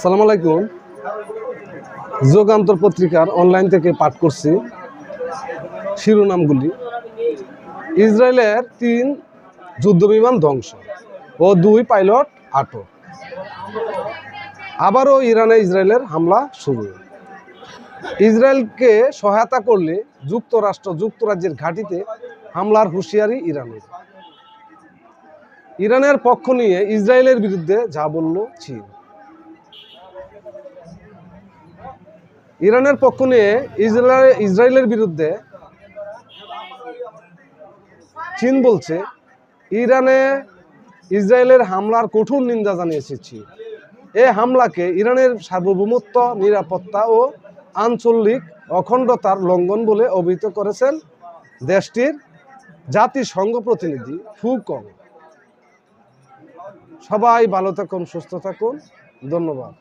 আসসালামু আলাইকুম। যুগান্তর পত্রিকার অনলাইন থেকে পাঠ করছি শিরোনামগুলি। ইসরায়েলের 3 যুদ্ধবিমান ধ্বংস ও 2 পাইলট আটক। আবারও ইরানে ইসরায়েলের হামলা শুরু। ইসরায়েলকে সহায়তা করলে যুক্তরাজ্যের ঘাঁটিতে হামলার হুঁশিয়ারি ইরানের। ইরানের পক্ষ নিয়ে ইসরায়েলের বিরুদ্ধে যা বলল চীন। ইরানের পক্ষ নিয়ে ইসরায়েলের বিরুদ্ধে চীন বলছে, ইসরায়েলের হামলার কঠোর নিন্দা জানিয়েছে চীন। এই হামলাকে ইরানের সার্বভৌমত্ব, নিরাপত্তা ও আঞ্চলিক অখণ্ডতার লঙ্ঘন বলে অভিহিত করেছেন দেশটির জাতিসংঘ প্রতিনিধি ফু কং। সবাই ভালো থাকুন, সুস্থ থাকুন। ধন্যবাদ।